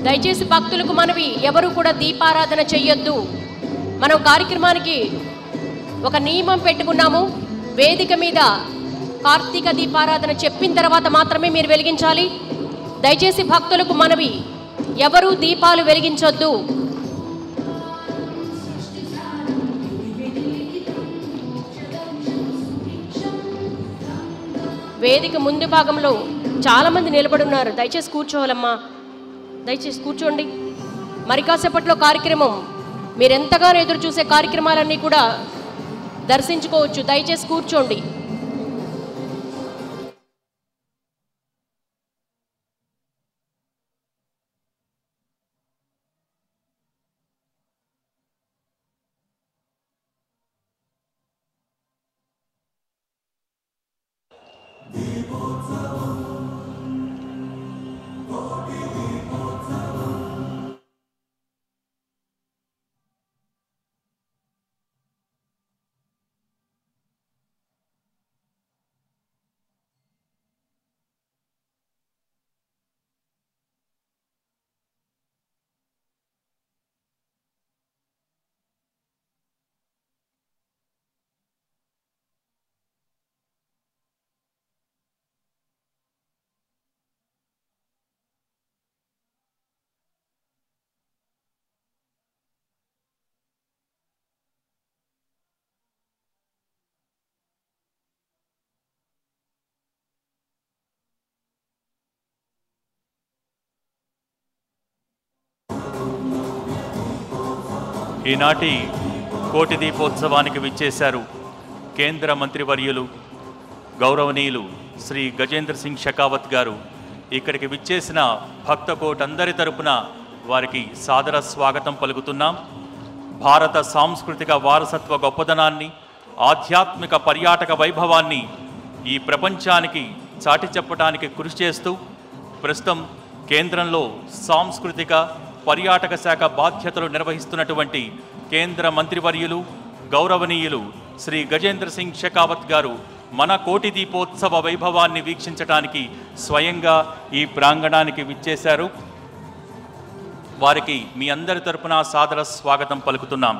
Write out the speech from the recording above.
దయచేసి భక్తులకు మనవి, ఎవరు కూడా దీపారాధన చెయ్యొద్దు. మనం కార్యక్రమానికి ఒక నియమం పెట్టుకున్నాము. వేదిక మీద కార్తీక దీపారాధన చెప్పిన తర్వాత మాత్రమే మీరు వెలిగించాలి. దయచేసి భక్తులకు మనవి, ఎవరు దీపాలు వెలిగించొద్దు. వేదిక ముందు భాగంలో చాలామంది నిలబడి ఉన్నారు. దయచేసి కూర్చోవాలమ్మా, దయచేసి కూర్చోండి. మరి కాసేపట్లో కార్యక్రమం, మీరు ఎంతగానో ఎదురు చూసే కార్యక్రమాలన్నీ కూడా దర్శించుకోవచ్చు. దయచేసి కూర్చోండి. ఈనాటి కోటి దీపోత్సవానికి విచ్చేశారు కేంద్ర మంత్రివర్యులు గౌరవనీయులు శ్రీ గజేంద్ర సింగ్ షెకావత్ గారు. ఇక్కడికి విచ్చేసిన భక్త కోటందరి తరపున వారికి సాదర స్వాగతం పలుకుతున్నాం. భారత సాంస్కృతిక వారసత్వ గొప్పదనాన్ని, ఆధ్యాత్మిక పర్యాటక వైభవాన్ని ఈ ప్రపంచానికి చాటి చెప్పడానికి కృషి చేస్తూ ప్రస్తుతం కేంద్రంలో సాంస్కృతిక పర్యాటక శాఖ బాధ్యతలు నిర్వహిస్తున్నటువంటి కేంద్ర మంత్రివర్యులు గౌరవనీయులు శ్రీ గజేంద్ర సింగ్ షెకావత్ గారు మన కోటి దీపోత్సవ వైభవాన్ని వీక్షించడానికి స్వయంగా ఈ ప్రాంగణానికి విచ్చేశారు. వారికి మీ అందరి తరపున సాదర స్వాగతం పలుకుతున్నాం.